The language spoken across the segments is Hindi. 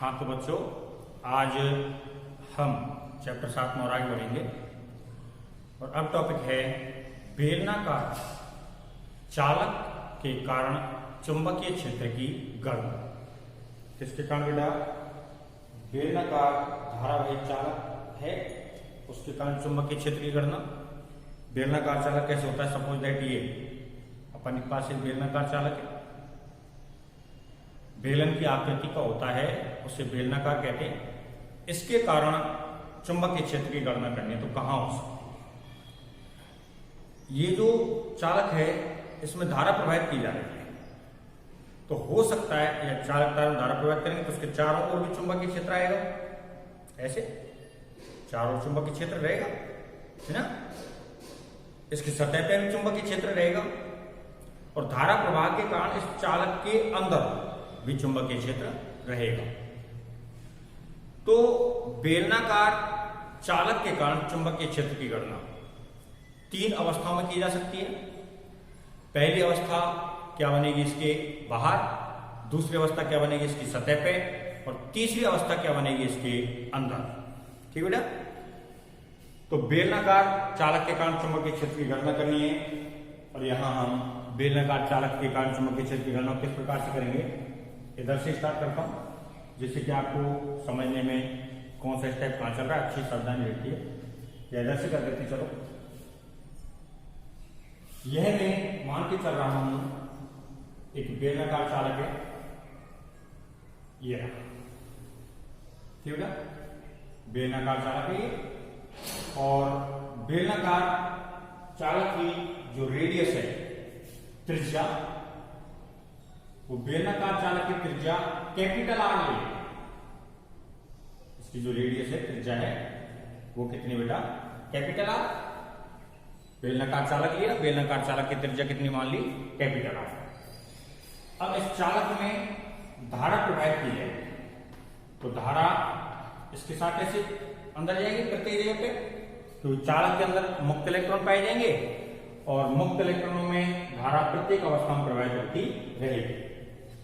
हाँ तो बच्चों, आज हम चैप्टर 7 में और आगे बढ़ेंगे और अब टॉपिक है बेलनाकार चालक के कारण चुंबकीय क्षेत्र की गणना। किसके कारण बेटा? बेलनाकार धारावाही चालक है, उसके कारण चुंबकीय क्षेत्र की गणना। बेलनाकार चालक कैसे होता है? सपोज दैट ये अपन के पास एक बेलनाकार चालक है, बेलन की आकृति का होता है, उसे बेलनाकार कहते हैं। इसके कारण चुंबकीय क्षेत्र की गणना करनी है तो कहां हो सकती है? ये जो चालक है इसमें धारा प्रवाहित की जा रही है, तो हो सकता है या चालक तार में धारा प्रवाहित करेंगे तो उसके चारों ओर भी चुंबकीय क्षेत्र आएगा, ऐसे चारों ओर चुंबकीय क्षेत्र रहेगा, है ना। इसकी सतह पर भी चुंबकीय क्षेत्र रहेगा और धारा प्रवाह के कारण इस चालक के अंदर भी चुंबकीय क्षेत्र रहेगा। तो बेलनाकार चालक के कारण चुंबकीय क्षेत्र की गणना 3 अवस्थाओं में की जा सकती है। पहली अवस्था क्या बनेगी? इसके बाहर। दूसरी अवस्था क्या बनेगी? इसकी सतह पे। और तीसरी अवस्था क्या बनेगी? इसके अंदर। ठीक बेटा? तो बेलनाकार चालक के कारण चुंबकीय क्षेत्र की गणना करनी है और यहां हम बेलनाकार चालक के कारण चुंबकीय क्षेत्र की गणना किस प्रकार से करेंगे, इधर से स्टार्ट करता हूं, जिससे कि आपको समझने में कौन सा स्टेप कहां चल रहा है अच्छी सावधानी रहती है। या इधर से कर देते चलो। यह मैं मान के चल रहा हूं एक बेलनाकार चालक है, ये रहा, ठीक है। बेलनाकार चालक है ये, और बेलनाकार चालक की जो रेडियस है, त्रिज्या, वो बेलनाकार चालक की त्रिज्या कैपिटल आर ले। इसकी जो रेडियस है, त्रिज्या है, वो कितनी बेटा? Capital R. बेलनाकार चालक लिया, बेलनाकार चालक की त्रिज्या कितनी मान ली? Capital R. अब इस चालक में धारा प्रवाहित की जाएगी, तो धारा इसके साथ कैसे अंदर जाएगी प्रत्येक जगह पे? तो चालक के अंदर मुक्त इलेक्ट्रॉन पाए जाएंगे और मुक्त इलेक्ट्रॉनों में धारा प्रत्येक अवस्था में प्रवाहित होती रहेगी।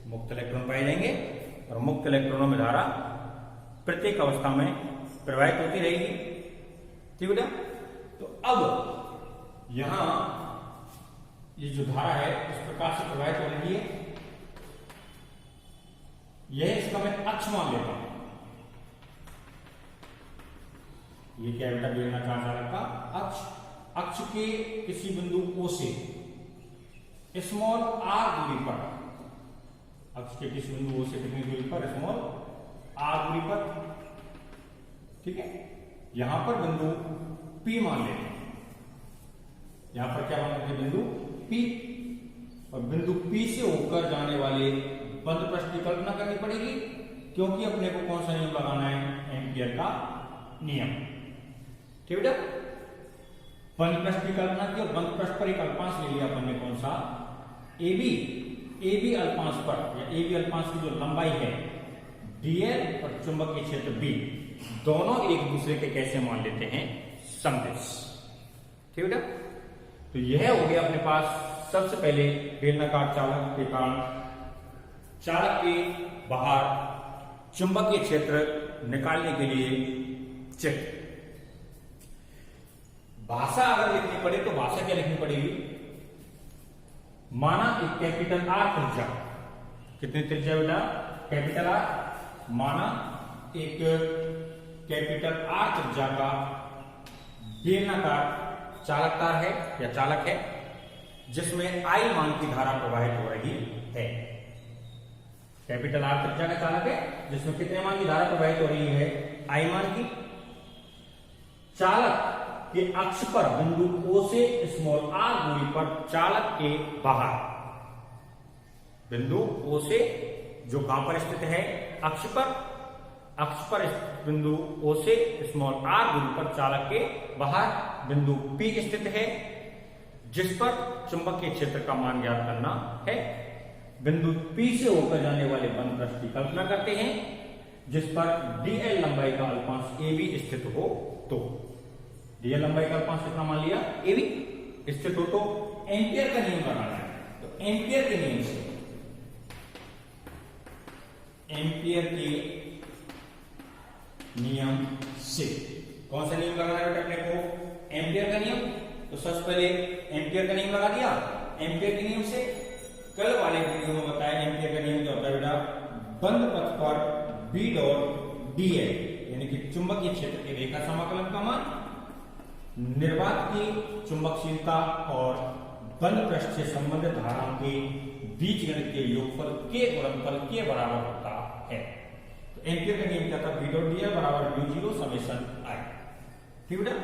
मुक्त इलेक्ट्रॉन पाए जाएंगे और मुक्त इलेक्ट्रॉनों में धारा प्रत्येक अवस्था में प्रवाहित होती रहेगी, ठीक बेटा। तो अब यहां ये जो धारा है इस प्रकार से प्रवाहित हो रही है, यह इसका मैं अक्ष मान लेता हूं। ये क्या बेटा? बेलनाकार चालक का अक्ष। अक्ष के किसी बिंदु O से स्मॉल r दूरी पर, अक्ष के किसी बिंदु O से कितनी दूरी पर? स्मॉल r दूरी पर, ठीक है। यहां पर बिंदु P मान लेते हैं। यहां पर क्या मान लेते हैं? बिंदु P। और बिंदु P से होकर जाने वाले बंद पृष्ठ की कल्पना करनी पड़ेगी, क्योंकि अपने को कौन सा नियम लगाना है? एम्पियर का नियम, ठीक बेटा। बंद पृष्ठ की कल्पना की और बंद पृष्ठ पर एक अल्पांश ले लिया अपन ने, कौन सा? AB अल्पांश पर, या AB अल्पांश की जो लंबाई है dl और चुंबकीय क्षेत्र B, दोनों एक दूसरे के कैसे मान लेते हैं? समदिश, ठीक बेटा। तो यह हो गया अपने पास सबसे पहले बेलनाकार चालक के कारण चालक के बाहर चुंबकीय क्षेत्र निकालने के लिए चित्र। भाषा अगर लिखनी पड़े तो भाषा क्या लिखनी पड़ेगी? माना एक कैपिटल R त्रिज्या, कितनी त्रिज्या बेटा? Capital R। माना एक कैपिटल R त्रिज्या का बेलनाकार चालक तार है या चालक है, जिसमें I मान की धारा प्रवाहित हो रही है। कैपिटल R त्रिज्या का चालक है जिसमें कितने मान की धारा प्रवाहित हो रही है? I मान की। चालक के अक्ष पर बिंदु O से स्मॉल r दूरी पर चालक के बाहर, बिंदु O से जो कहां पर स्थित है? अक्ष पर। अक्ष पर बिंदु O से स्मॉल r दूरी पर चालक के बाहर बिंदु P स्थित है, जिस पर चुंबकीय क्षेत्र का मान ज्ञात करना है। बिंदु P से होकर जाने वाले बंद पृष्ठ की कल्पना करते हैं, जिस पर dl लंबाई का अल्पांश AB स्थित हो। तो dl लंबाई का अल्पांश कितना मान लिया? AB स्थित हो तो एम्पियर का नियम लगाना है। तो एम्पियर के नियम से, एम्पियर के नियम से। कौन सा नियम लगाना है बेटा अपने को? एम्पियर का नियम। तो सबसे पहले एम्पियर का नियम लगा दिया। एम्पियर के नियम से कल वाले वीडियो में बताया एम्पियर का नियम क्या होता है बेटा? बंद पथ पर B डॉट dl यानी कि चुंबकीय क्षेत्र के रेखा समाकलन का मान, निर्वात की चुंबकशीलता और बंद पृष्ठ से संबंधित धाराओं के बीजगणित के योगफल के गुणनफल के बराबर होता है। तो एम्पियर का नियम क्या था? B डॉट dl बराबर म्यू 0 समेशन I। ठीक बेटा,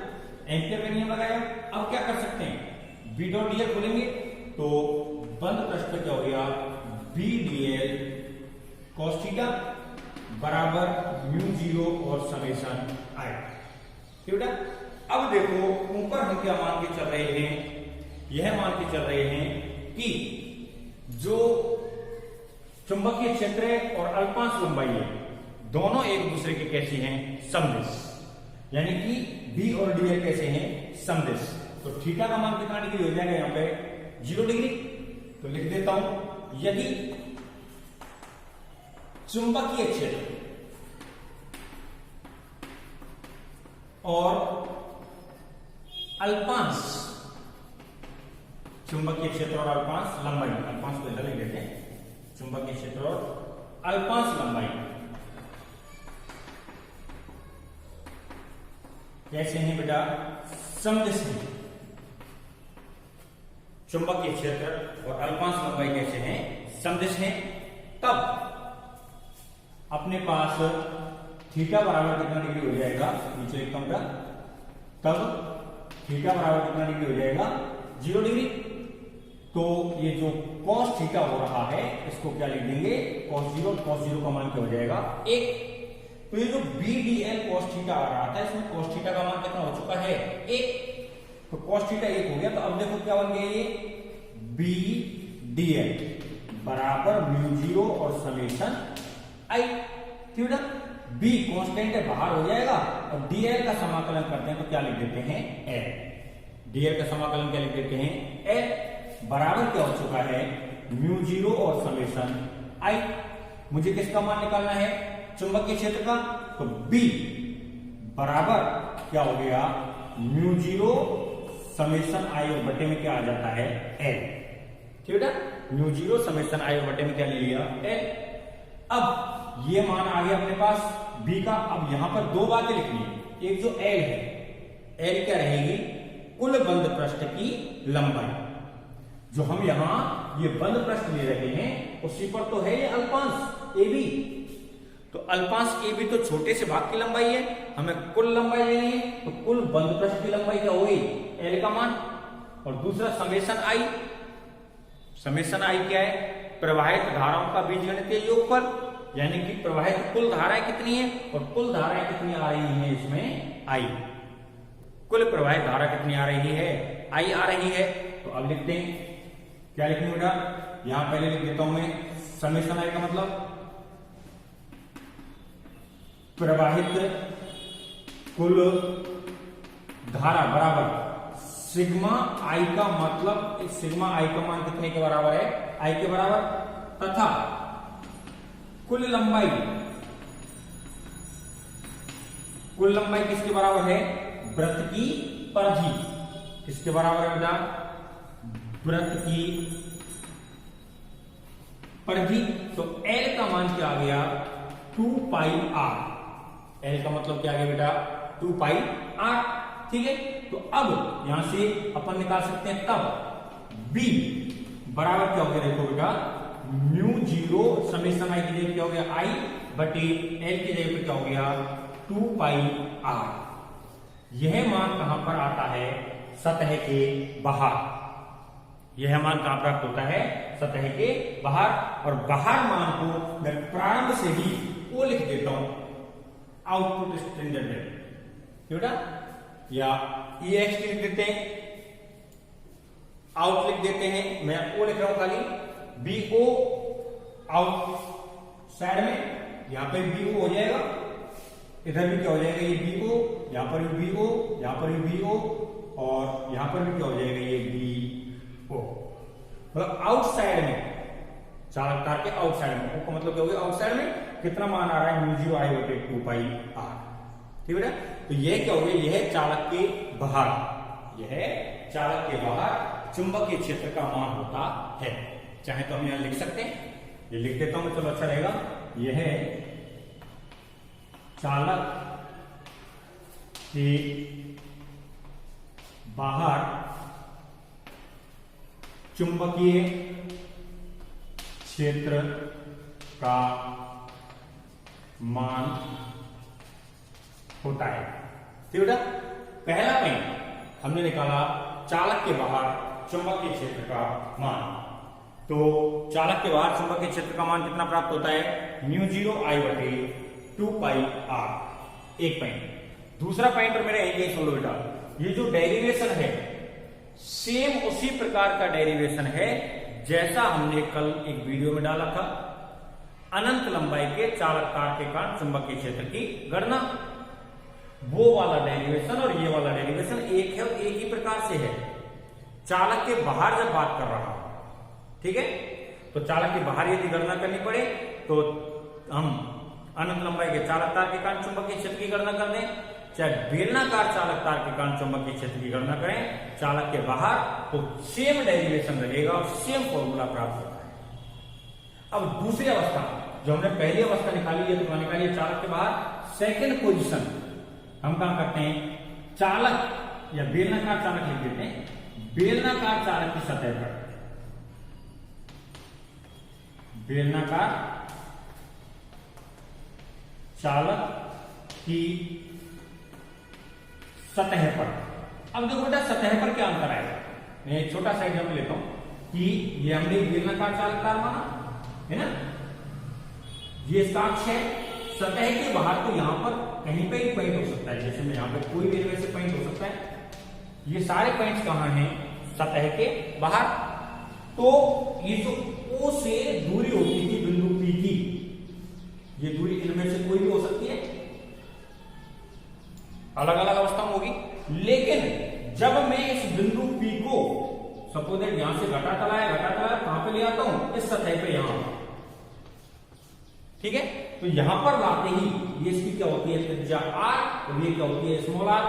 एम्पियर का नियम लगाया। अब क्या कर सकते हैं? B डॉट dl खोलेंगे तो बंद पृष्ठ पे क्या हो गया? B dl cos थीटा बराबर म्यू 0 और समेशन I। ठीक बेटा, अब देखो ऊपर हम क्या मान के चल रहे हैं? यह मान के चल रहे हैं कि जो चुंबकीय क्षेत्र है और अल्पांश लंबाई है दोनों एक दूसरे के कैसी हैं? समदिश। यानी कि B और dl कैसे हैं? समदिश। तो थीटा का मान कितना डिग्री हो जाएगा यहां पे? 0 डिग्री। तो लिख देता हूं, यदि चुंबकीय क्षेत्र और अल्पांश, चुंबकीय क्षेत्र और अल्पांश लंबाई, अल्पांश को इधर लिख देते हैं, चुंबकीय क्षेत्र और अल्पांश लंबाई कैसे हैं बेटा? समदिश हैं। चुंबकीय क्षेत्र और अल्पांश लंबाई कैसे हैं? समदिश हैं। तब अपने पास थीटा बराबर कितना डिग्री हो जाएगा? नीचे लिखता हूं, तब थीटा बराबर कितना डिग्री हो जाएगा? 0 डिग्री। तो ये जो cos थीटा हो रहा है इसको क्या लिख देंगे? cos 0। cos 0 का मान क्या हो जाएगा? 1। तो ये जो B dl cos थीटा आ रहा था इसमें cos थीटा का मान कितना हो चुका है? 1। तो cos थीटा 1 हो गया। तो अब देखो क्या बन गया ये? B dl बराबर म्यू 0 और समेशन I। ठीक है, B कांस्टेंट है, बाहर हो जाएगा और dl का समाकलन करते हैं तो क्या लिख देते हैं? L। dl का समाकलन क्या लिख देते हैं? L बराबर क्या हो चुका है? म्यू 0 और समेशन I। मुझे किसका मान निकालना है? चुंबकीय क्षेत्र का। तो B बराबर क्या हो गया? म्यू 0 समेशन I और बटे में क्या आ जाता है? L। ठीक है, म्यू 0 समेशन I और बटे में क्या ले लिया? L। अब ये मान आ गया अपने पास B का। अब यहां पर दो बातें लिखनी है। एक जो L है, L क्या रहेगी? कुल बंद पृष्ठ की लंबाई। जो हम यहां ये बंद पृष्ठ ले रहे हैं उसी पर तो है ये अल्पांश AB। तो अल्पांश AB तो छोटे से भाग की लंबाई है, हमें कुल लंबाई लेनी है। तो कुल बंद पृष्ठ की लंबाई क्या होगी? L का मान। और दूसरा समेशन I। समेशन I क्या है? प्रवाहित धाराओं का बीजगणितीय योगफल। यानी कि प्रवाहित कुल धाराएं कितनी है और कुल धाराएं कितनी आ रही हैं इसमें? I। कुल प्रवाहित धारा कितनी आ रही है? I आ रही है। तो अब लिखते हैं, क्या लिखेंगे बेटा? यहां पहले लिख देता हूं मैं समेशन I का मतलब प्रवाहित कुल धारा बराबर सिग्मा I का मतलब, सिग्मा I का मान कितने के बराबर है? I के बराबर। तथा कुल लंबाई, कुल लंबाई किसके बराबर है? वृत्त की परिधि। किसके बराबर है बेटा? वृत्त की परिधि। तो L का मान क्या आ गया? 2 पाई r। L का मतलब क्या आ गया बेटा? 2 पाई r। ठीक है, तो अब यहां से अपन निकाल सकते हैं तब B बराबर क्या हो गया? देखो बेटा, म्यू 0 समेशन I की जगह क्या हो गया? I बटे L की जगह पे क्या हो गया? 2 पाई r। यह मान कहां पर आता है? सतह के बाहर। यह मान कहां प्राप्त होता है? सतह के बाहर। और बाहर मान को मैं प्रारंभ से ही वो लिख देता हूं, आउटपुट स्टैंडर्ड बेटा, या EX लिख देते हैं, आउट लिख देते हैं। मैं वो लिख रहा हूं खाली BO आउट साइड में। यहां पे BO हो जाएगा, इधर भी क्या हो जाएगा? ये BO, यहां पर भी BO, यहां पर भी BO और यहां पर भी क्या हो जाएगा? ये BO। मतलब आउटसाइड में, चालक तार के आउटसाइड में, मतलब क्या हो गया? आउटसाइड में कितना मान आ रहा है? म्यू 0 I बटे 2 पाई r। ठीक है। तो यह क्या हो गया, यह चालक के बाहर, यह चालक के बाहर चुंबकीय क्षेत्र का मान होता है। चाहे तो हम यहां लिख सकते हैं, ये लिख देता हूं, चलो अच्छा रहेगा। यह चालक के बाहर चुंबकीय क्षेत्र का मान होता है। ठीक है। पहला पॉइंट हमने निकाला चालक के बाहर चुंबकीय क्षेत्र का मान। तो चालक के बाहर चुंबकीय क्षेत्र का मान कितना प्राप्त होता है, μ0I/2πr। एक पॉइंट। दूसरा पॉइंट और मेरा यही सुन लो बेटा, ये जो डेरिवेशन है सेम उसी प्रकार का डेरिवेशन है जैसा हमने कल एक वीडियो में डाला था, अनंत लंबाई के चालक तार के कारण चुंबकीय क्षेत्र की गणना। वो वाला डेरिवेशन और ये वाला डेरिवेशन एक है और एक ही प्रकार से है। चालक के बाहर जब बात कर रहा हूं, ठीक है, तो चालक के बाहर यदि गणना करनी पड़े तो हम अनंत लंबाई के चालक तार के कारण चुंबकीय क्षेत्र की गणना कर दें, चाहे बेलनाकार चालक तार के कारण चुंबकीय क्षेत्र की गणना करें चालक के बाहर, तो सेम डेरिवेशन रहेगा और सेम फॉर्मूला प्राप्त होता है। अब दूसरी अवस्था जो हमने पहली अवस्था निकाली है, तो निकाली चालक के बाहर सेकेंड पोजीशन हम कहां करते हैं, चालक या बेलनाकार चालक लिख देते हैं, बेलनाकार चालक की सतह पर, बेलनाकार चालक की सतह पर। अब देखो बेटा सतह पर क्या अंतर आएगा, मैं एक छोटा सा एग्जाम्पल लेता हूं कि ये हमने बेलनाकार चालक तार माना है ना, ये साक्ष है, सतह के बाहर तो यहां पर कहीं पे ही पॉइंट हो सकता है, जैसे मैं यहां पे कोई भी इनमें से पॉइंट हो सकता है। ये सारे पॉइंट्स कहां हैं, सतह के बाहर। तो ये जो O से दूरी होती थी बिंदु P की, ये दूरी इनमें से कोई भी हो सकती है, अलग अलग अवस्था में होगी। लेकिन जब मैं इस बिंदु P को सपोज यहां से घटा चलाया कहां पे ले आता हूं, इस सतह पे यहां, ठीक है, तो यहां पर लाते ही ये इसकी क्या होती है, त्रिज्या r, और ये क्या होती है, स्मॉल r,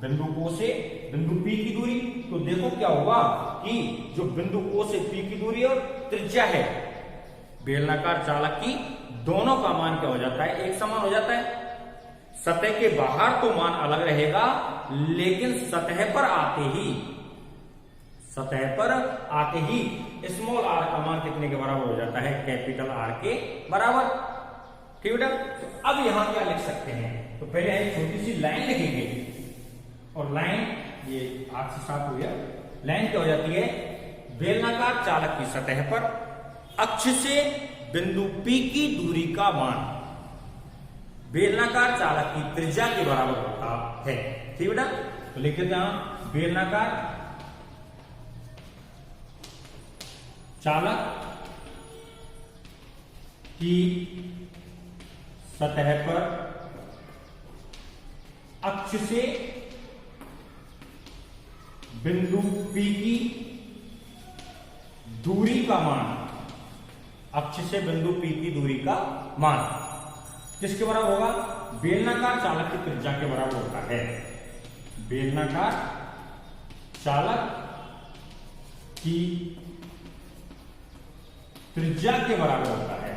बिंदु O से बिंदु P की दूरी। तो देखो क्या होगा कि जो बिंदु O से P की दूरी और त्रिज्या है बेलनाकार चालक की, दोनों का मान क्या हो जाता है, एक समान हो जाता है। सतह के बाहर तो मान अलग रहेगा, लेकिन सतह पर आते ही स्मॉल r का मान कितने के बराबर हो जाता है, कैपिटल R के बराबर। ठीक बेटा। अब यहां क्या लिख सकते हैं, तो पहले एक छोटी सी लाइन लिखेंगे, और लाइन ये आठ से सात हो गया। लाइन क्या हो जाती है, बेलनाकार चालक की सतह पर अक्ष से बिंदु P की दूरी का मान बेलनाकार चालक की त्रिज्या के बराबर होता है। ठीक बेटा। तो लिख देते हैं बेलनाकार चालक की सतह पर अक्ष से बिंदु P की दूरी का मान, अक्ष से बिंदु P की दूरी का मान किसके बराबर होगा, बेलनाकार चालक की त्रिज्या के बराबर होता है। बेलनाकार चालक की त्रिज्या के बराबर होता है।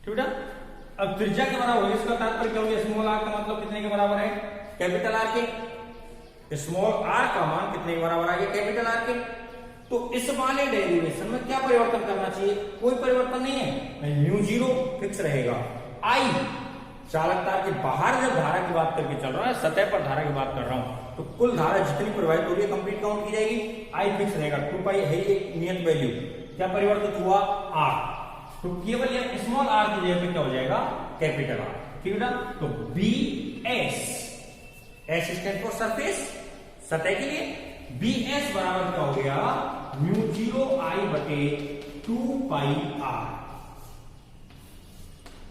ठीक है। अब त्रिज्या के बराबर होगा, इसका तात्पर्य क्या हो गया, स्मॉल r का मतलब कितने के बराबर है, कैपिटल R के। स्मॉल r का मान कितने के बराबर आ गया, कैपिटल R के। तो इस वाले डेरिवेशन में क्या परिवर्तन करना चाहिए, कोई परिवर्तन नहीं है, μ0 फिक्स रहेगा। I चालक तार के बाहर जब धारा की बात करके चल रहा है, सतह पर धारा की बात कर रहा हूं, तो कुल धारा जितनी प्रवाहित हो रही है कंप्लीट काउंट की जाएगी। I फिक्स रहेगा, 2π है एक नियत वैल्यू, क्या परिवर्तित हुआ, r, तो केवल ये स्मॉल r की जगह पे क्या हो जाएगा, कैपिटल R। ठीक है ना। तो BS, S stand for surface, सतह के लिए, BS बराबर क्या हो गया, μ0I/2πr।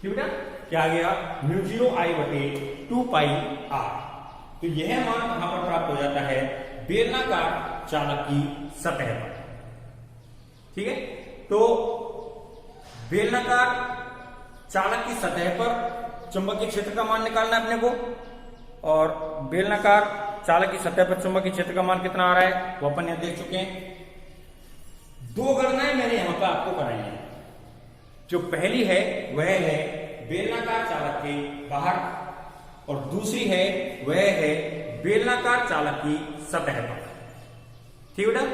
ठीक है। क्या आ गया, μ0I/2πr। तो यह मान कहां पर प्राप्त हो जाता है, बेलनाकार चालक की सतह पर। ठीक है। तो बेलनाकार चालक की सतह पर चुंबकीय क्षेत्र का मान निकालना है अपने को, और बेलनाकार चालक की सतह पर चुंबकीय क्षेत्र का मान कितना आ रहा है वो अपन यहां देख चुके हैं। दो गणनाएं मैंने यहां पर आपको कराई है। जो पहली है वह है बेलनाकार चालक के बाहर, और दूसरी है वह है बेलनाकार चालक की सतह पर। ठीक बेटा,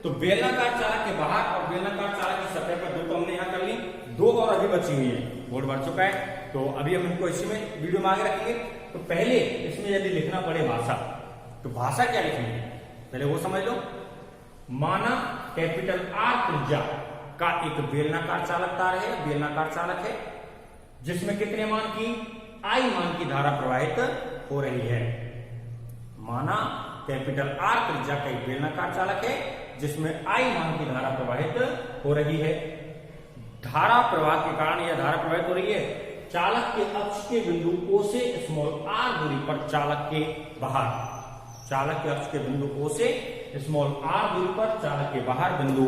तो बेलनाकार चालक के बाहर और बेलनाकार चालक की सतह पर दो तो हमने यहां कर ली, दो और अभी बची हुई है, बोर्ड भर चुका है, तो अभी हम इनको इसी में वीडियो में आगे रखेंगे। तो पहले इसमें यदि लिखना पड़े भाषा, तो भाषा क्या लिखेंगे पहले वो समझ लो। माना कैपिटल आर त्रिज्या का एक बेलनाकार चालक तार है, बेलनाकार चालक है, जिसमें कितने मान की, आई मान की धारा प्रवाहित हो रही है। माना कैपिटल आर त्रिज्या का एक बेलनाकार चालक है जिसमें आई मान की धारा प्रवाहित हो रही है। धारा प्रवाह के कारण यह धारा प्रवाहित हो रही है चालक के अक्ष के बिंदु O से स्मॉल r दूरी पर चालक के बाहर, चालक के अक्ष के बिंदु O से स्मॉल r दूरी पर चालक के बाहर बिंदु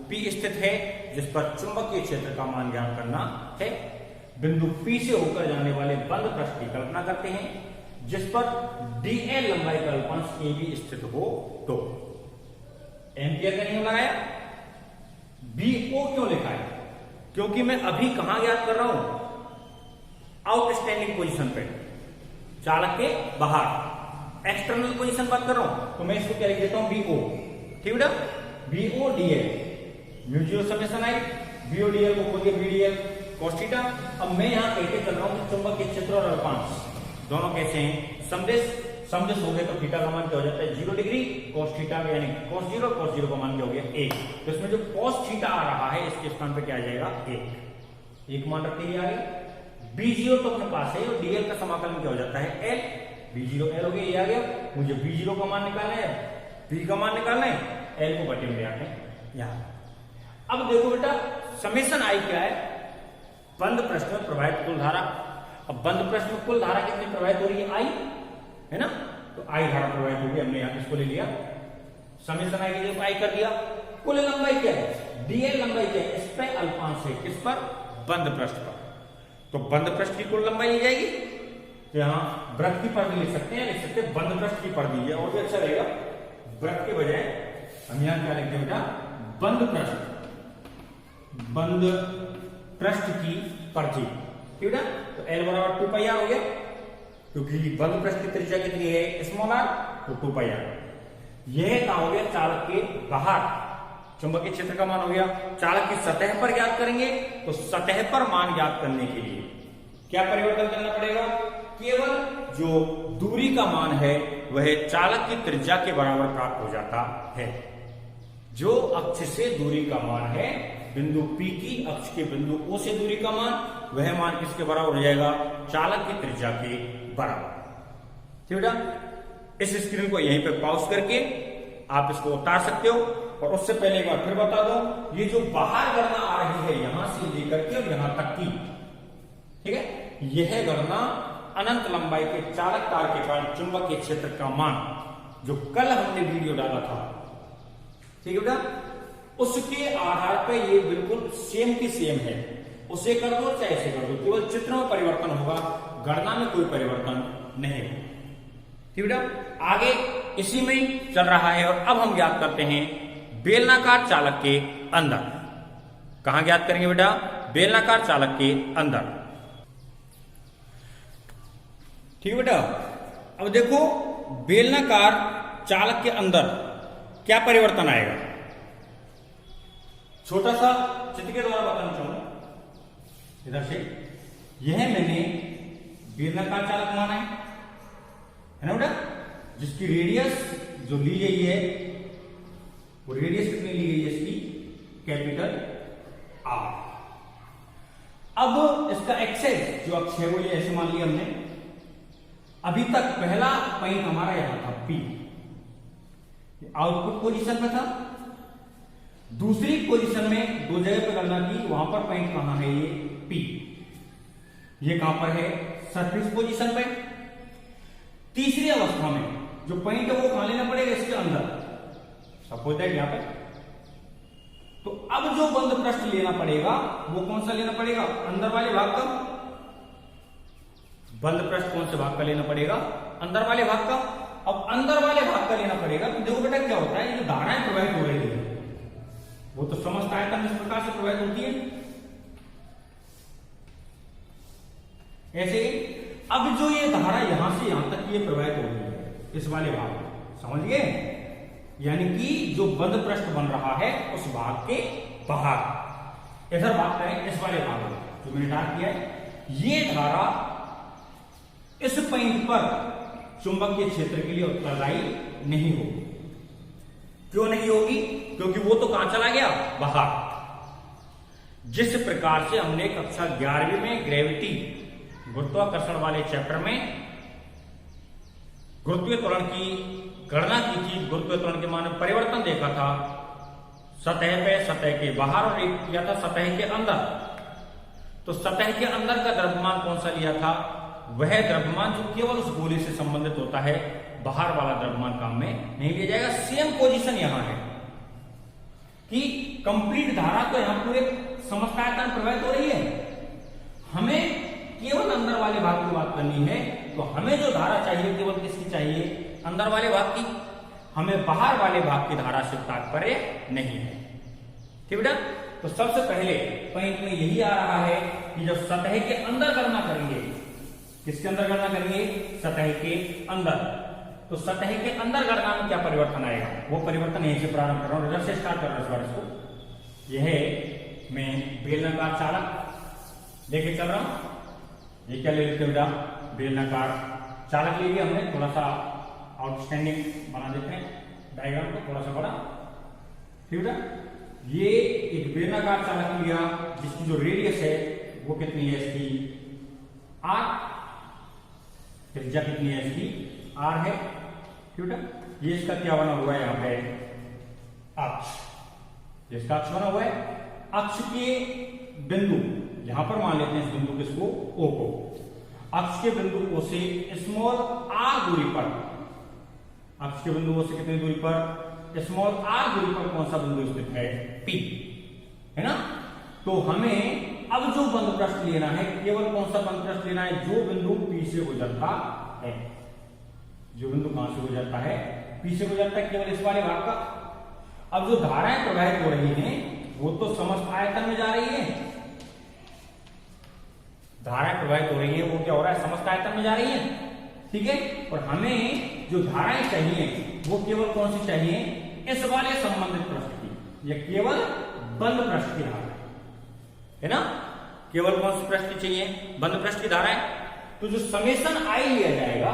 P स्थित है, जिस पर चुंबकीय क्षेत्र का मान ज्ञात करना है। बिंदु P से होकर जाने वाले बंद पृष्ठ की कल्पना करते हैं जिस पर dl लंबाई का अल्पांश AB स्थित हो। तो एम्पियर का नियम लगाया, BO क्यों लिखा है, क्योंकि मैं अभी कहां ज्ञात कर रहा हूं, आउटस्टैंडिंग पोजीशन पे, चालक के बाहर एक्सटर्नल पोजीशन बात कर रहा हूं, तो मैं इसको क्या लिख देता हूं, BO। ठीक बेटा, BO dl म्यूचुअल समेशन आई, BO dl को खोलिए BDL cos थीटा। अब मैं यहां कहते चल रहा हूं कि चुंबकीय क्षेत्र और अल्पांश दोनों कैसे हैं, समदेश, समदेश हो गए तो थीटा का मान क्या हो जाता है 0 डिग्री, cos थीटा यानी cos 0, cos 0 का मान क्या हो गया 1। तो इसमें जो cos थीटा आ रहा है इसके स्थान पे क्या आ जाएगा 1 मान रखते ही आगे। B0 तो अपने पास है, और dl का समाकलन क्या हो जाता है L, B0 L हो गया, ये आ गया। मुझे B0 का मान निकालना है, B का मान निकालना है, L को बटे में ले आते हैं यहां। अब देखो बेटा समेशन आई क्या है, बंद पृष्ठ में प्रवाहित कुल धारा। अब बंद पृष्ठ में कुल धारा कितनी प्रवाहित हो रही है, आई है ना, तो आई धारा प्रवाहित होगी, हमने यहां इसको ले लिया, समेशन आई की जगह आई कर दिया। कुल लंबाई क्या है, dl लंबाई क्या है, इस पे अल्पांश है, किस पर, बंद पृष्ठ पर, तो बंद पृष्ठ की कुल लंबाई ली जाएगी। तो यहां वृत्त की परिधि लिख सकते हैं, लिख सकते हैं बंद पृष्ठ की परिधि, है और भी अच्छा रहेगा। वृत्त के बजाय हम यहां क्या लिखते हैं बेटा, बंद पृष्ठ, बंद पृष्ठ की परिधि। ठीक है, तो L बराबर 2 पाई आर हो गया, क्योंकि बंद पृष्ठ की त्रिज्या कितनी है स्मॉल r, तो 2 पाई आर। यह क्या हो गया, चालक के बाहर चुंबकीय क्षेत्र का मान हो गया। चालक की सतह पर ज्ञात करेंगे, तो सतह पर मान ज्ञात करने के लिए क्या परिवर्तन करना पड़ेगा, केवल जो दूरी का मान है वह चालक की त्रिज्या के बराबर प्राप्त हो जाता है। जो अक्ष से दूरी का मान है, बिंदु P की अक्ष के बिंदु O से दूरी का मान, वह मान किसके बराबर हो जाएगा, चालक की त्रिज्या के बराबर। ठीक बेटा, इस स्क्रीन को यहीं पे पॉज करके आप इसको उतार सकते हो। और उससे पहले एक बार फिर बता दो, ये जो बाहर गणना आ रही है यहां से लेकर के और यहां तक की, ठीक है, यह गणना अनंत लंबाई के चालक तार के कारण चुंबकीय क्षेत्र का मान जो कल हमने वीडियो डाला था, ठीक है बेटा, उसके आधार पर ये बिल्कुल सेम की सेम है। उसे कर दो चाहे इसे कर दो, केवल चित्र में परिवर्तन होगा, गणना में कोई परिवर्तन नहीं होगा। ठीक बेटा, आगे इसी में ही चल रहा है। और अब हम ज्ञात करते हैं बेलनाकार चालक के अंदर। कहां ज्ञात करेंगे बेटा, बेलनाकार चालक के अंदर। ठीक बेटा, अब देखो बेलनाकार चालक के अंदर क्या परिवर्तन आएगा, छोटा सा चित्र के द्वारा बताना चाहूंगा। इधर से यह मैंने बेलनाकार चालक माना है ना बेटा, जिसकी रेडियस जो ली गई है वो रेडियस कितनी ली गई है इसकी, कैपिटल R। अब इसका एक्सेस जो अक्ष है वो ये ऐसे मान लिया हमने। अभी तक पहला पॉइंट हमारा यहां था P, आउटपुट पोजीशन में था। दूसरी पोजीशन में दो जगह पर गणना की, वहां पर पॉइंट कहां है, ये P, ये कहां पर है, सरफेस पोजीशन पे। तीसरी अवस्था में जो पॉइंट है वो कहां लेना पड़ेगा, इसके अंदर। सपोज दैट यहां पे तो अब जो बंद पृष्ठ लेना पड़ेगा वो कौन सा लेना पड़ेगा, अंदर वाले भाग का। बंद पृष्ठ कौन से भाग का लेना पड़ेगा, अंदर वाले भाग का। अब अंदर वाले भाग का लेना पड़ेगा तो देखो बेटा क्या होता है, ये जो धाराएं प्रवाहित हो रही है वो तो समस्त आयतन इस प्रकार से प्रवाहित होती है, ऐसे ही। अब जो ये धारा यहां से यहां तक ये प्रवाहित हो रही है इस वाले भाग में, समझ गए, यानी कि जो बंद पृष्ठ बन रहा है उस भाग के बाहर, इधर बात करें इस वाले भाग में जो मैंने डार्क किया है, ये धारा इस पॉइंट पर चुंबकीय क्षेत्र के लिए उत्तरदायी नहीं होगी। क्यों नहीं होगी, क्योंकि वो तो कहां चला गया, बाहर। जिस प्रकार से हमने कक्षा 11वीं में ग्रेविटी गुरुत्वाकर्षण वाले चैप्टर में गुरुत्वीय त्वरण की गणना की थी, गुरुत्वीय त्वरण के मान में परिवर्तन देखा था, सतह पे, सतह के बाहर और एक किया था सतह के अंदर। तो सतह के अंदर का द्रव्यमान कौन सा लिया था, वह द्रव्यमान जो केवल उस गोले से संबंधित होता है, बाहर वाला द्रव्यमान काम में नहीं लिया जाएगा। सेम पोजीशन यहां है कि कंप्लीट धारा तो यहां पूरे समस्त आयतन प्रवाहित हो रही है, हमें केवल अंदर वाले भाग की बात करनी है। तो हमें जो धारा चाहिए केवल किसकी चाहिए, अंदर वाले भाग की, हमें बाहर वाले भाग की धारा से तात्पर्य नहीं है, ठीक बेटा। तो सबसे पहले पॉइंट में यही आ रहा है कि जब सतह के अंदर गणना करेंगे, किसके अंदर गणना करेंगे, सतह के अंदर, तो सतह के अंदर गणना में क्या परिवर्तन आएगा, वो परिवर्तन यहीं से प्रारंभ कर रहा हूं, इधर से स्टार्ट कर रहा हूं इस बार इसको। यह मैं बेलनाकार चालक लेके चल रहा हूं, ये क्या ले लेते बेटा, बेलनाकार चालक ले लिया हमने, थोड़ा सा आउटस्टैंडिंग बना देते हैं डायग्राम को, थोड़ा सा बड़ा, ठीक है। ये एक बेलनाकार चालक लिया जिसकी जो रेडियस है वो कितनी है, इसकी आर, त्रिज्या कितनी है इसकी, आर है, ठीक है। ये इसका क्या बना हुआ है, यहाँ पे अक्ष, जिसका अक्ष बना हुआ है, अक्ष के बिंदु यहां पर मान लेते हैं इस बिंदु किसको, ओ को, अक्ष के बिंदु ओ से स्मॉल आर दूरी पर, अक्ष के बिंदु ओ से कितनी दूरी पर, स्मॉल आर दूरी पर कौन सा बिंदु स्थित है, पी, है ना। तो हमें अब जो बंद पृष्ठ लेना है, केवल कौन सा बंद पृष्ठ लेना है, जो बिंदु पी से गुजरता है, जो बिंदु कहां से गुजरता है, पी से गुजरता है, केवल इस वाले भाग का। अब जो धाराएं प्रवाहित हो रही हैं वो तो समस्त आयतन में जा रही है, धाराएं प्रवाहित हो रही है वो क्या हो रहा है, समस्त आयतन में जा रही है, ठीक है। और हमें जो धाराएं चाहिए वो केवल कौन सी चाहिए, इस वाले संबंधित पृष्ठ की, या केवल बंद पृष्ठ की धारा, है ना, केवल कौन सी पृष्ठ की चाहिए, बंद पृष्ठ की धाराएं। तो जो समेशन आई लिया जाएगा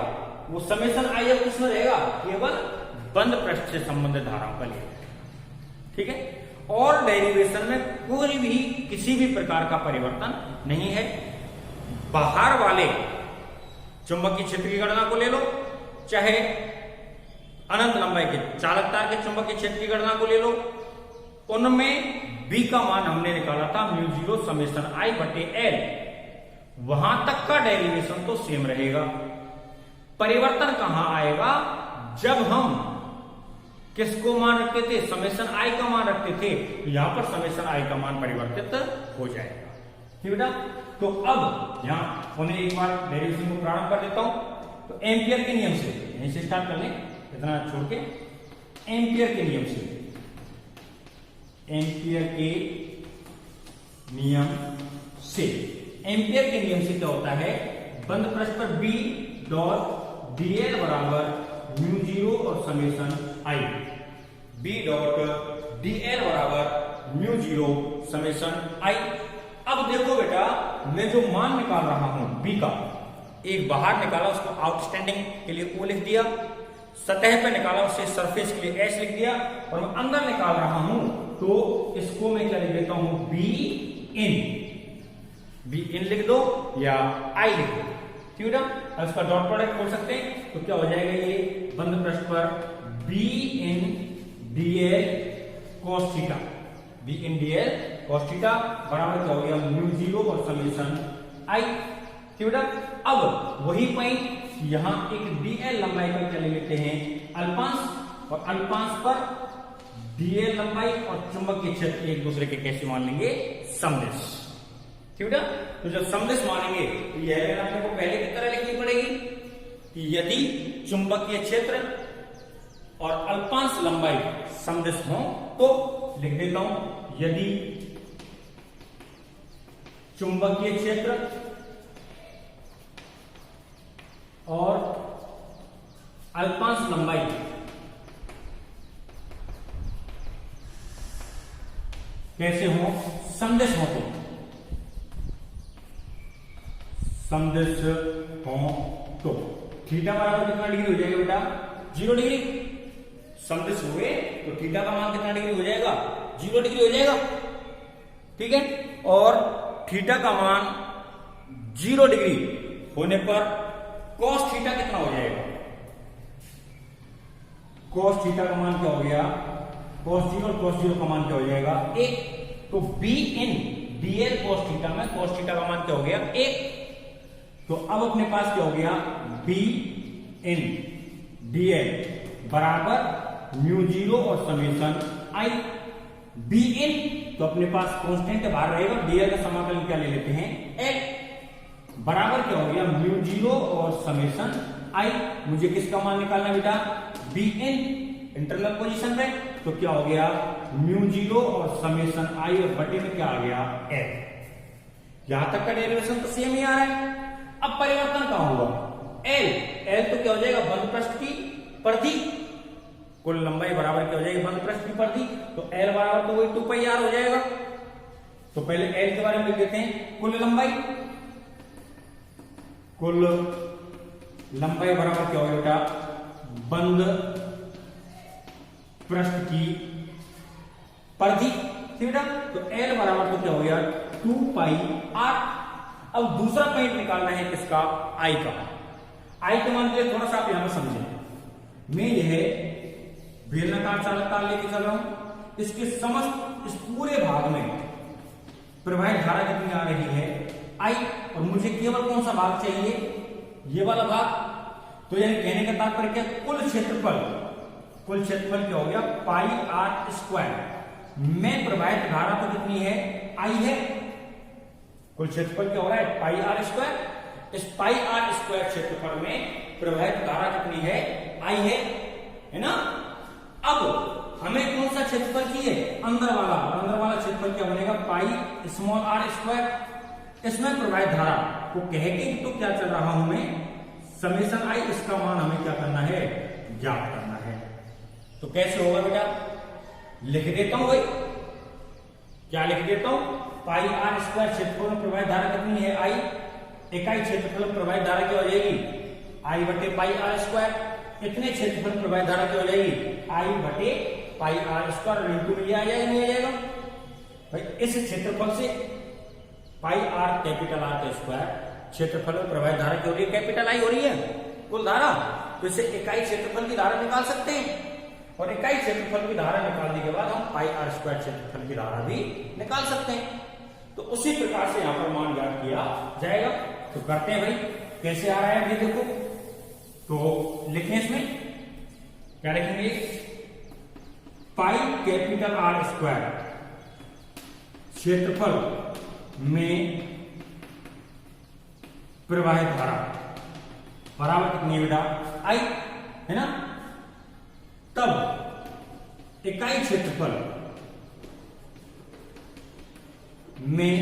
वो समेशन आई अब किसमें रहेगा, केवल बंद पृष्ठ से संबंधित धाराओं का लिया जाएगा, ठीक है। और डेरिवेशन में कोई भी किसी भी प्रकार का परिवर्तन नहीं है। बाहर वाले चुंबकीय क्षेत्र की गणना को ले लो, चाहे अनंत लंबाई के चालक तार के चुंबकीय क्षेत्र की गणना को ले लो, उनमें बी का मान हमने निकाला था μ0 समेशन आई बटे एल, वहां तक का डेरिवेशन तो सेम रहेगा। परिवर्तन कहां आएगा, जब हम किसको मान रखते थे, समेशन आई का मान रखते थे, तो यहां पर समेशन आई का मान परिवर्तित हो जाएगा, ठीक बेटा। तो अब यहां उन्हें एक बार डेरिवेशन को प्रारंभ कर देता हूं। तो एम्पियर के नियम से यहीं से स्टार्ट कर लें, इतना छोड़ के, एम्पियर के नियम से, एम्पियर के नियम से, एम्पियर के नियम से क्या होता है, बंद पृष्ठ पर बी डॉट डीएल बराबर μ0 और समेशन आई, बी डॉट डीएल बराबर μ0 समेशन आई। अब देखो बेटा, मैं जो मान निकाल रहा हूं बी का, एक बाहर निकाला उसको आउटस्टैंडिंग के लिए ओ लिख दिया, सतह पे निकाला उसे सरफेस के लिए एस लिख दिया, और मैं अंदर निकाल रहा हूं तो इसको मैं क्या लिख देता हूं, बी इन, बी इन लिख दो या आई लिख दो, ठीक है। अब इसका डॉट प्रोडक्ट खोल सकते हैं, तो क्या हो जाएगा, ये बंद पृष्ठ पर be in DL cos theta, be in DL cos theta बराबर क्या हो गया, μ0 और समेशन आई, ठीक है। अब वही पॉइंट यहां एक डीएल लंबाई पर क्या ले लेते हैं, अल्पांश, और अल्पांश पर डीएल लंबाई और चुंबकीय क्षेत्र एक दूसरे के कैसे मान लेंगे, समदिश। ठीक है, तो जब समदिश मानेंगे तो यह लाइन अपने को पहले की तरह लिखनी पड़ेगी कि यदि चुंबकीय क्षेत्र और अल्पांश लंबाई समदिश हो तो लिख देता हूं, यदि चुंबकीय क्षेत्र और अल्पांश लंबाई कैसे हो, समदिश हो तो, समदिश हो तो थीटा बराबर कितना डिग्री हो जाएगा बेटा, 0 डिग्री। समदिश हुए तो थीटा का मान कितना डिग्री हो जाएगा, 0 डिग्री हो जाएगा। ठीक है, और थीटा का मान 0 डिग्री होने पर cos थीटा कितना हो जाएगा, cos थीटा का मान क्या हो गया, cos 0 और cos 0 का मान क्या हो जाएगा, 1। तो b इन dl cos थीटा में cos थीटा का मान क्या हो गया, 1। तो अब अपने पास क्या हो गया, b इन dl बराबर म्यू 0 और समेशन i। b इन तो अपने पास कांस्टेंट बाहर रहेगा, dl का समाकलन क्या ले लेते हैं, l बराबर क्या हो गया, म्यू 0 और समेशन i। मुझे किसका मान निकालना बेटा, b इन इंटरनल पोजीशन में, तो क्या हो गया, म्यू 0 और समेशन i और बटे में क्या आ गया, l। यहां तक का डेरिवेशन तो सेम ही आ रहा है। अब परिवर्तन कहां हुआ, l तो क्या हो जाएगा, बंद पृष्ठ की परिधि, कुल लंबाई बराबर क्या हो जाएगी, बंद पृष्ठ की परिधि। तो l बराबर तो वही 2 पाई r हो जाएगा। तो पहले l के बारे में लिख देते हैं, कुल लंबाई, कुल लंबाई बराबर क्या होगा बेटा, बंद पृष्ठ की परिधि। ठीक है, तो l बराबर तो क्या हो गया, 2 पाई r। अब दूसरा पॉइंट निकालना है किसका, i का। i के मान के लिए थोड़ा सा आप यहां पर समझें, मैं यह बेलनाकार चालक तार लेके चल रहा हूं, इसके समस्त इस पूरे भाग में प्रवाहित धारा कितनी आ रही है, i, और मुझे केवल कौन सा भाग चाहिए, ये वाला भाग। तो यानी कहने का तात्पर्य क्या, कुल क्षेत्रफल क्या हो गया, पाई आर स्क्वायर में प्रवाहित धारा तो कितनी है, i है। कुल क्षेत्रफल क्या हो रहा है, पाई आर स्क्वायर। इस पाई आर स्क्वायर क्षेत्रफल में प्रवाहित धारा कितनी है, i है ना। अब हमें कौन सा क्षेत्रफल चाहिए, अंदर वाला, और अंदर वाला क्षेत्रफल क्या बनेगा, पाई स्मॉल आर स्क्वायर। इसमें प्रवाहित धारा को कह के तो क्या चल रहा हूं मैं, समेशन i, इसका मान हमें क्या करना है, ज्ञात करना है। तो कैसे होगा बेटा, लिख देता हूं भाई, क्या लिख देता हूं, पाई आर स्क्वायर क्षेत्रफल में प्रवाहित धारा कितनी है, i। इकाई क्षेत्रफल में प्रवाहित धारा क्या हो जाएगी, i बटे पाई आर स्क्वायर। इतने क्षेत्रफल में प्रवाहित धारा क्या हो जाएगी, i बटे पाई आर स्क्वायर। इंटू में ये आ जाएगा, नहीं आ जाएगा भाई। इस क्षेत्रफल से पाई आर कैपिटल आर का स्क्वायर क्षेत्रफल में प्रवाहित धारा क्या हो रही है, कैपिटल आई हो रही है कुल धारा। तो इसे इकाई क्षेत्रफल की धारा निकाल सकते हैं, और इकाई क्षेत्रफल की धारा निकालने के बाद हम पाई आर स्क्वायर क्षेत्रफल की धारा भी निकाल सकते हैं। तो उसी प्रकार से यहां पर मान ज्ञात किया जाएगा। तो करते हैं भाई, कैसे आ रहा है ये देखो। तो लिखें, इसमें क्या लिखेंगे, पाई कैपिटल आर स्क्वायर क्षेत्रफल में प्रवाहित धारा बराबर कितनी है बेटा, i है ना। तब इकाई क्षेत्रफल में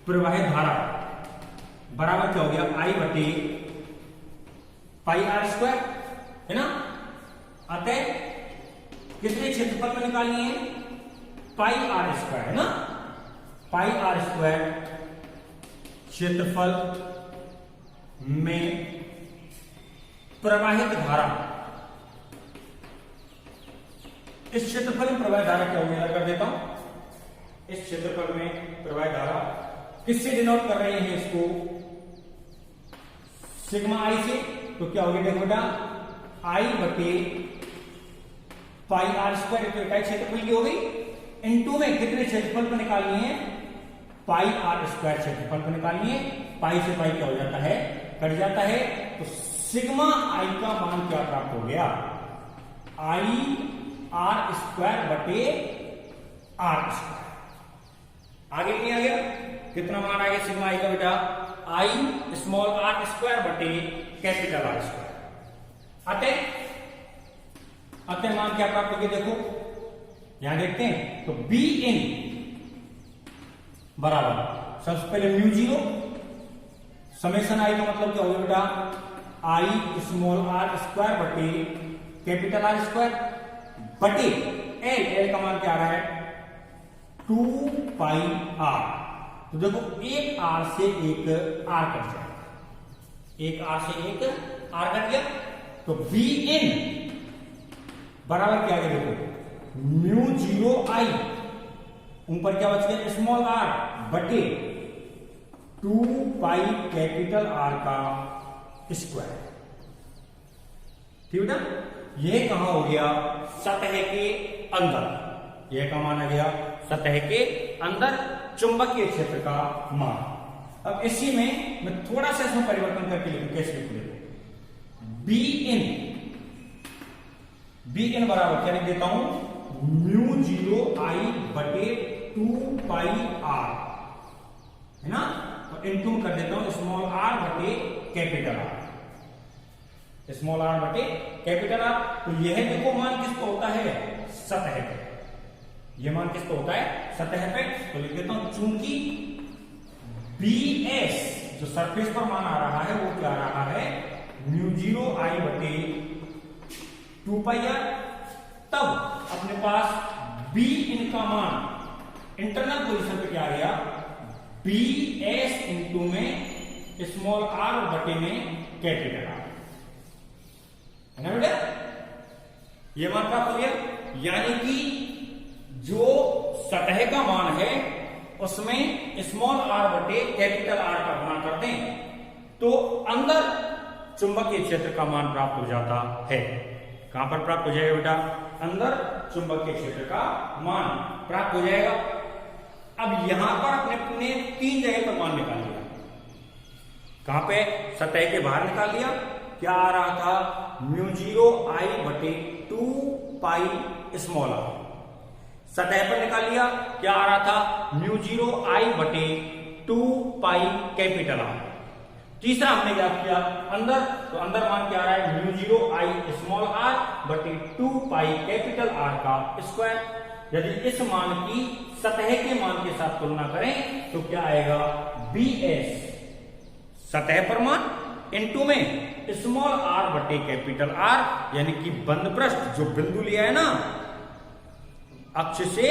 प्रवाहित धारा बराबर क्या हो गया, i बटे पाई आर स्क्वायर है ना। अतः कितने क्षेत्रफल में निकालनी है, पाई आर स्क्वायर है ना। पाई आर स्क्वायर क्षेत्रफल में प्रवाहित धारा, इस क्षेत्रफल में प्रवाहित धारा क्या होगी, कर देता हूं। इस क्षेत्रफल में प्रवाहित धारा किससे डिनोट कर रहे हैं इसको, सिग्मा आई से। तो क्या होगी देखो बेटा, आई बटे पाई आर स्क्वायर, तो इकाई क्षेत्रफल की होगी। इनटू में कितने क्षेत्रफल को निकालनी है, पाई आर स्क्वायर क्षेत्रफल को निकालनी है। पाई से पाई क्या हो जाता है, कट जाता है। तो सिग्मा आई का मान क्या प्राप्त हो गया, आई आर स्क्वायर बटे आर स्क्वायर। आगे नहीं आ गया, कितना मान आ गया सिग्मा आई का बेटा, आई स्मॉल आर स्क्वायर बटे कैपिटल आर स्क्वायर। अतः मान क्या प्राप्त हो गया, देखो यहां देखते हैं, तो बी इन बराबर सबसे पहले म्यू जीरो समेशन आई का मतलब क्या होगा बेटा, आई स्मॉल आर स्क्वायर बटे कैपिटल आर स्क्वायर बटे एल का मान क्या आ रहा है 2 पाई आर। तो देखो एक आर से एक आर कट जाएगा, एक आर से एक आर कट गया, तो बी इन बराबर क्या है, देखो म्यू जीरो आई ऊपर क्या बच गया स्मॉल आर बटे 2 पाई कैपिटल आर का स्क्वायर। ठीक है, यह कहां हो गया, सतह के अंदर, यह का मान आ गया सतह के अंदर चुंबकीय क्षेत्र का मान। अब इसी में मैं थोड़ा सा इसमें परिवर्तन करके लिखूं, कैसे लिखूं, देखो बी इन बराबर क्या लिख देता हूं, म्यू जीरो आई बटे 2 पाई आर, है ना, तो इनटू कर देता हूं स्मॉल आर बटे कैपिटल आर, स्मॉल आर बटे कैपिटल आर। तो यह देखो मान किसको होता है, सतह पे, यह मान किसको होता है, सतह पे। तो लिख देता हूं चूंकि बी एस जो सरफेस पर मान आ रहा है वो क्या आ रहा है, म्यू जीरो आई बटे 2 पाई आर, तब अपने पास बी इन का मान इंटरनल पोजीशन पे क्या आ गया, बी एस इंटू में स्मॉल आर बटे में कैपिटल आर, है ना बेटा, ये मान प्राप्त हो गया। यानी कि जो सतह का मान है उसमें स्मॉल आर बटे कैपिटल आर का गुणा कर दें तो अंदर चुंबकीय क्षेत्र का मान प्राप्त हो जाता है। कहां पर प्राप्त हो जाएगा बेटा, अंदर चुंबकीय क्षेत्र का मान प्राप्त हो जाएगा। अब यहां पर अपने 3 जगह पर मान निकाल लिया, कहां पे, सतह के बाहर निकाल लिया, क्या आ रहा था, म्यू जीरो आई बटे 2 पाई स्मॉल आर, सतह पर निकाल लिया, क्या आ रहा था, म्यू जीरो आई बटे 2 पाई कैपिटल आर। तीसरा हमने क्या किया, अंदर, तो अंदर मान क्या आ रहा है, mu zero I small are बटे 2 पाई कैपिटल आर का स्क्वायर। यदि इस मान की सतह के मान के साथ तुलना करें तो क्या आएगा, बी एस सतह पर मान इनटू में स्मॉल आर बटे कैपिटल आर, यानी कि बंद पृष्ठ जो बिंदु लिया है ना, अक्ष से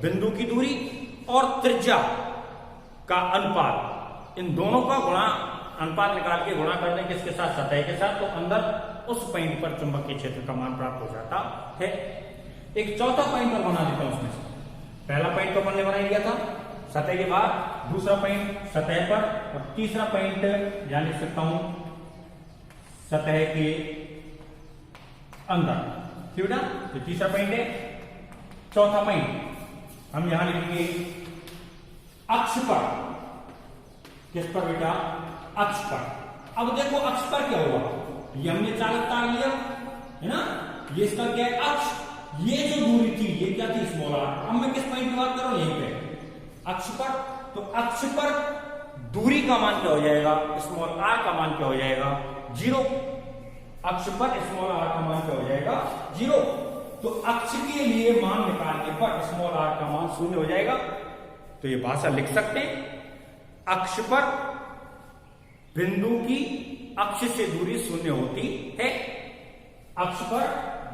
बिंदु की दूरी और त्रिज्या का अनुपात, इन दोनों का गुणा, अनुपात निकाल के गुणा कर दें किसके साथ, सतह के साथ, तो अंदर उस पॉइंट पर चुंबकीय क्षेत्र का मान प्राप्त हो जाता है। एक चौथा पॉइंट पर बना देता हूं उसमें से, पहला पॉइंट तो हमने बना लिया था सतह के बाद, दूसरा पॉइंट सतह पर, और तीसरा पॉइंट यहां लिख सकता हूं सतह के अंदर। ठीक है ना, तो तीसरा पॉइंट है। चौथा पॉइंट हम यहां लिखेंगे अक्ष पर, किस पर बेटा, अक्ष पर। अब देखो अक्ष पर क्या हुआ, ये हमने चालक तार लिया है ना, ये इसका क्या है अक्ष, ये जो दूरी थी ये क्या थी, स्मॉल आर। अब मैं किस पॉइंट की बात कर रहा हूं, यहीं पे अक्ष पर। तो अक्ष पर दूरी का मान क्या हो जाएगा, स्मॉल आर का मान क्या हो जाएगा, 0। अक्ष पर स्मॉल आर का मान क्या हो जाएगा, 0। तो अक्ष के लिए मान निकालने पर स्मॉल आर का मान 0 हो जाएगा। तो ये भाषा लिख सकते हैं, अक्ष पर बिंदु की अक्ष से दूरी 0 होती है। अक्ष पर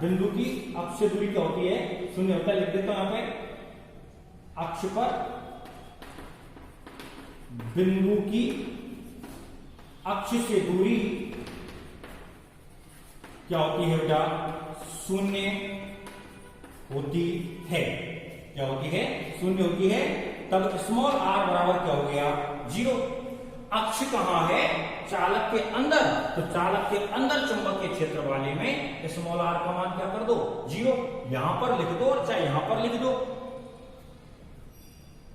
बिंदु की अक्ष से दूरी क्या होती है, 0 होता है। लिख देता हूं यहां पे, अक्ष पर बिंदु की अक्ष से दूरी क्या होती है बेटा, 0 होती है। क्या होती है, 0 होती है। तब स्मॉल आर बराबर क्या हो गया, 0। अक्ष कहां है, चालक के अंदर, तो चालक के अंदर चुंबकीय क्षेत्र वाले में स्मॉल आर का मान क्या कर दो, 0। यहां पर लिख दो और चाहे यहां पर लिख दो।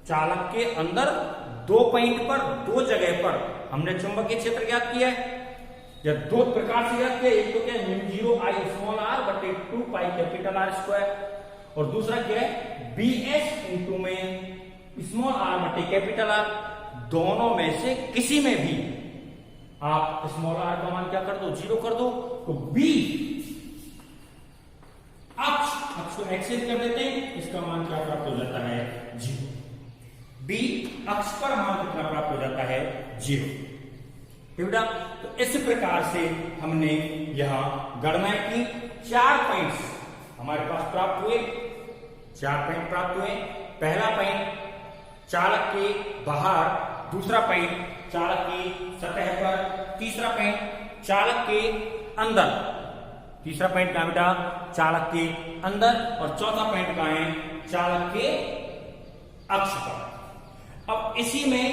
चालक के अंदर 2 पॉइंट पर, 2 जगह पर हमने चुंबकीय क्षेत्र ज्ञात किया है। या दो प्रकार से याद किया, एक तो क्या है mu zero I small are बटे 2 पाई कैपिटल आर स्क्वायर, और दूसरा क्या है बी एस इंटू में स्मॉल आर बटे कैपिटल आर। दोनों में से किसी में भी आप स्मॉल आर का मान क्या कर दो, 0 कर दो, तो बी अक्ष को एक्सेस कर देते हैं, इसका मान क्या प्राप्त हो जाता है 0। बी अक्ष पर मान कितना प्राप्त हो जाता है 0। बेटा तो इस प्रकार से हमने यहां गणना की। 4 पॉइंट्स हमारे पास प्राप्त हुए, 4 पॉइंट प्राप्त हुए। पहला पॉइंट चालक के बाहर, दूसरा पॉइंट चालक की सतह पर, तीसरा पॉइंट चालक के अंदर, तीसरा पॉइंट का बेटा चालक के अंदर, और चौथा पॉइंट का है चालक के अक्ष पर। अब इसी में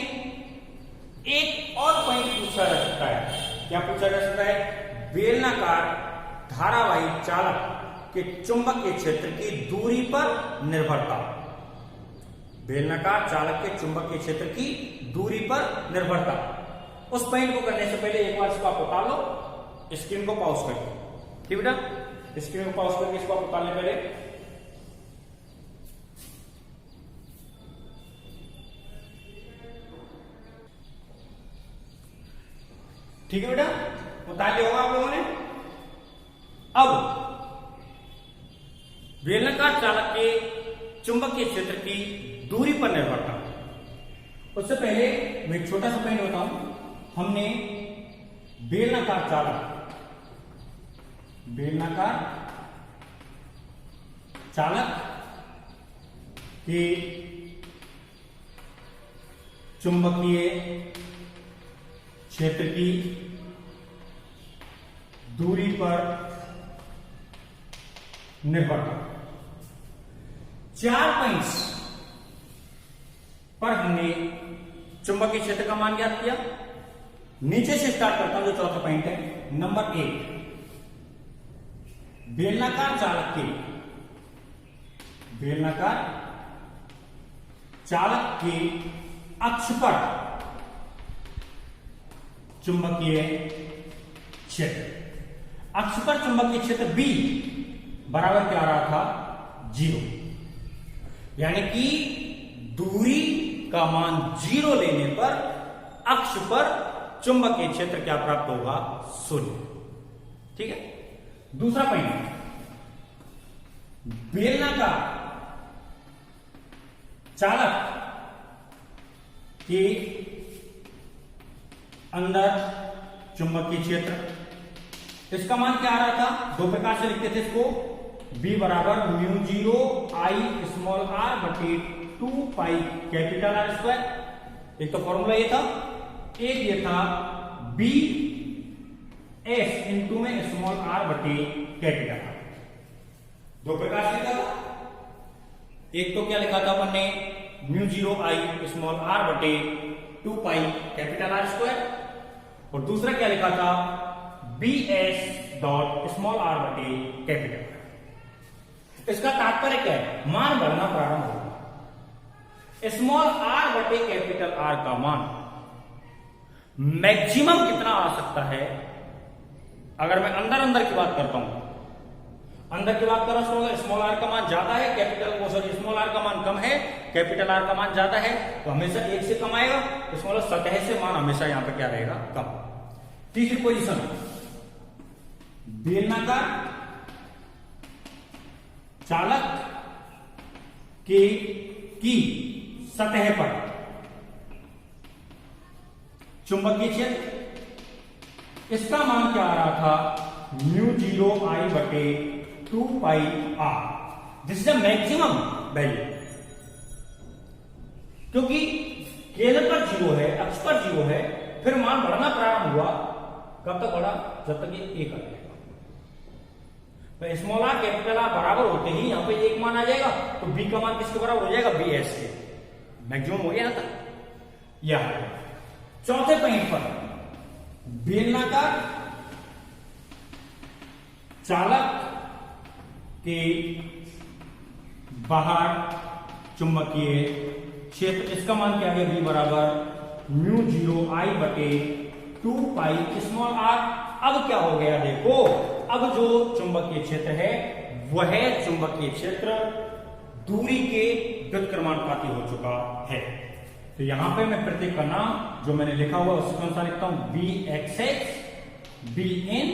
एक और पॉइंट पूछा जा सकता है। क्या पूछा जा सकता है? बेलनाकार धारावाही चालक के चुंबकीय क्षेत्र की दूरी पर निर्भरता। बेलनाकार चालक के चुंबकीय क्षेत्र की दूरी पर निर्भरता। उस पॉइंट को करने से पहले एक बार इसको आप उतार लो, स्क्रीन को पॉज करके, ठीक बेटा, स्क्रीन को पॉज करके इसको आप उतारने पहले। ठीक है बेटा, उतार लिया होगा आप लोगों ने। अब बेलनाकार चालक के चुंबकीय क्षेत्र की दूरी पर निर्भरता। उससे पहले मैं एक छोटा सा पॉइंट बताऊं। हमने बेलनाकार चालक के चुंबकीय क्षेत्र की दूरी पर निर्भरता। 4 पॉइंट्स पर हमने चुंबकीय क्षेत्र का मान ज्ञात किया। नीचे से स्टार्ट करता हूं, जो चौथा पॉइंट है। नंबर 1, बेलनाकार चालक के अक्ष पर चुंबकीय क्षेत्र, अक्ष पर चुंबकीय क्षेत्र B बराबर क्या आ रहा था 0, यानी कि दूरी का मान 0 लेने पर अक्ष पर चुंबकीय क्षेत्र क्या प्राप्त होगा 0। ठीक है। दूसरा पॉइंट, बेलनाकार चालक के अंदर चुंबकीय क्षेत्र, इसका मान क्या आ रहा था? 2 प्रकार से लिखते थे इसको। B बराबर mu zero I small are बटे 2 पाई कैपिटल आर स्क्वायर। एक तो फॉर्मूला ये था, एक ये था बी एस इंटू में स्मॉल आर बटे कैपिटल आर। 2 प्रकार से लिखा था। एक तो क्या लिखा था अपन ने, mu zero I small are बटे 2 पाई कैपिटल आर स्क्वायर, और दूसरा क्या लिखा था B S dot small are बटे कैपिटल आर। इसका तात्पर्य क्या है? मान बढ़ना प्रारंभ होगा। स्मॉल आर बटे कैपिटल आर का मान मैक्सिमम कितना आ सकता है? अगर मैं अंदर की बात करता हूं, अंदर की बात कर रहा हूं, स्मॉल आर का मान ज्यादा है, स्मॉल आर का मान कम है, कैपिटल आर का मान ज्यादा है, तो हमेशा 1 से कम आएगा। स्मॉल सतह से मान हमेशा यहां पे क्या रहेगा? कम। तीसरी पोजीशन, बेलनाकार चालक की सतह पर चुंबकीय क्षेत्र, इसका मान क्या आ रहा था? म्यू जीरो आई बटे 2 pi R. This is the maximum value, क्योंकि केंद्र पर 0 है, अक्ष पर 0 है, फिर मान बढ़ना प्रारंभ हुआ। कब तक बढ़ा? जब तक ये 1 आ जाएगा। तो स्मॉल आर कैपिटल आर बराबर होते ही यहां पे 1 मान आ जाएगा, तो बी का मान किसके बराबर हो जाएगा? बी एस के। मैक्सिमम हो गया यहां तक। यह चौथे पॉइंट पर बेलनाकार चालक के बाहर चुंबकीय क्षेत्र, इसका मान क्या है? बी बराबर म्यू जीरो आई बटे 2 पाई स्मॉल आर अब क्या हो गया देखो, अब जो चुंबकीय क्षेत्र है वह चुंबकीय क्षेत्र दूरी के व्युत्क्रमानुपाती हो चुका है। तो यहां पे मैं प्रत्येक का नाम जो मैंने लिखा हुआ उसके अनुसार लिखता हूं, B X X, B N,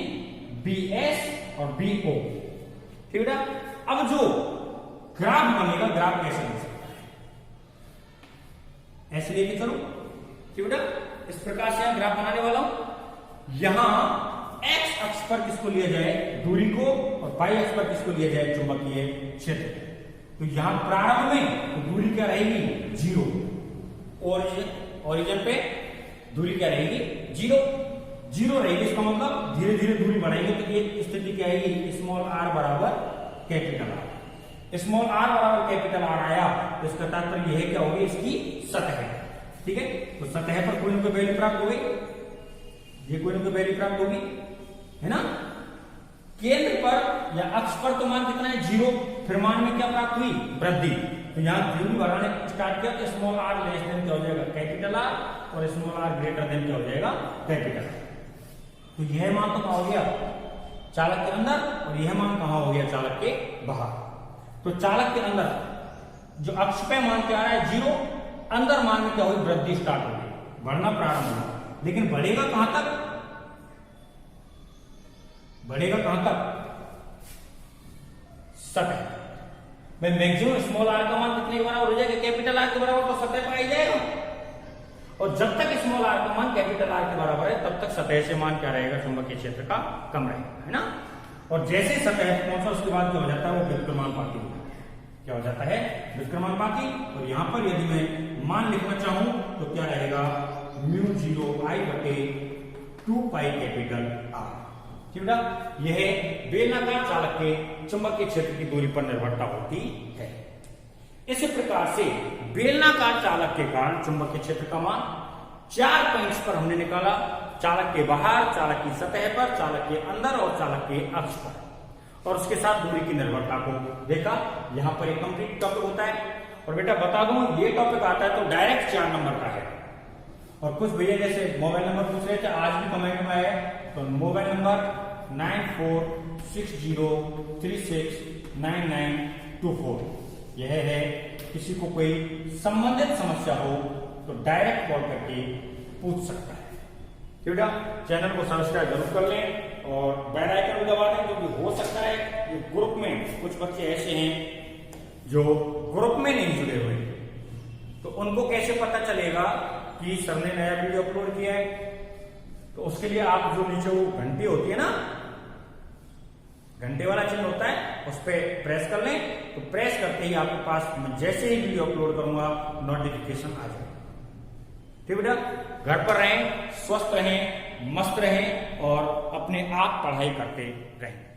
B S और बी ओ। ठीक है। अब जो ग्राफ बनेगा, ग्राफ कैसे बन सकता है, ऐसे लेके चलो। ठीक है। इस प्रकार से यहां ग्राफ बनाने वाला हूं। यहां एक्स अक्ष पर किसको लिया जाए, दूरी को, और वाई अक्ष पर किसको लिया जाए, चुंबकीय क्षेत्र। तो यहां प्रारंभ में तो दूरी क्या रहेगी, 0, ओरिजिन पे दूरी क्या रहेगी, 0 रहेगी। इसका मतलब धीरे धीरे दूरी बढ़ाएंगे तो एक स्थिति क्या आएगी, स्मॉल आर बराबर कैपिटल आर। स्मॉल आर बराबर कैपिटल आर आया तो इसका तात्पर्य यह क्या होगी, इसकी सतह। ठीक है। तो सतह पर कोई ना कोई वैल्यू प्राप्त हो गई, ये कोई ना कोई वैल्यू प्राप्त होगी, है ना। केंद्र पर या अक्ष पर तो मान कितना है, 0। फिर मान में क्या प्राप्त हुई, वृद्धि। तो यहां दूरी बढ़ाने स्टार्ट किया तो स्मॉल आर लेस देन क्या हो जाएगा, कैपिटल आर, और स्मॉल आर ग्रेटर देन क्या हो जाएगा, कैपिटल आर। तो यह मान तो कहां हो गया, चालक के अंदर, और यह मान कहां हो गया, चालक के बाहर। तो चालक के अंदर जो अक्ष पे मान क्या आ रहा है, 0, अंदर मान में क्या हुई, वृद्धि स्टार्ट हो गई, बढ़ना प्रारंभ हुआ। लेकिन बढ़ेगा कहां तक, बढ़ेगा कहां तक, सतह में। मैक्सिमम स्मॉल आर का मान कितने के बराबर हो जाएगा, कैपिटल आर के बराबर, तो सतह पर आ जाएगा। और जब तक स्मॉल आर का मान कैपिटल आर के बराबर है तब तक सतह से मान क्या रहेगा, चुंबकीय क्षेत्र का कम रहेगा, है ना। और जैसे सतह पहुंचा उसके बाद क्या हो जाता है, वो व्युत्क्रमानुपाती हो जाता है। क्या हो जाता है, व्युत्क्रमानुपाती। और यहां पर यदि मैं मान लिखना चाहूं तो क्या रहेगा, μ0I/2 पाई कैपिटल आर। ठीक है। यह बेलनाकार चालक के चुंबकीय क्षेत्र की दूरी पर निर्भरता होती है। इसी प्रकार से बेलनाकार चालक के कारण चुंबकीय क्षेत्र का मान 4 पॉइंट्स पर हमने निकाला, चालक के बाहर, चालक की सतह पर, चालक के अंदर और चालक के अक्ष पर, और उसके साथ दूरी की निर्भरता को देखा। यहां पर एक कंप्लीट टॉपिक होता है। और बेटा बता दूं, ये टॉपिक आता है तो डायरेक्ट 4 नंबर का है। और कुछ भैया जैसे मोबाइल नंबर पूछ रहे थे, आज भी कमेंट में आया, तो मोबाइल नंबर 9460369924 यह है। किसी को कोई संबंधित समस्या हो तो डायरेक्ट कॉल करके पूछ सकता है। ठीक है। चैनल को सब्सक्राइब जरूर कर लें और बेल आइकन भी दबा दें, क्योंकि हो सकता है कि ग्रुप में कुछ बच्चे ऐसे हैं जो ग्रुप में नहीं जुड़े हुए, तो उनको कैसे पता चलेगा कि सर ने नया वीडियो अपलोड किया है। तो उसके लिए आप जो नीचे वो घंटी होती है ना, घंटे वाला चिन्ह होता है, उस पर प्रेस कर लें। तो प्रेस करते ही आपके पास जैसे ही वीडियो अपलोड करूंगा नोटिफिकेशन आ जाएगा। ठीक बेटा, घर पर रहें, स्वस्थ रहें, मस्त रहें और अपने आप पढ़ाई करते रहें।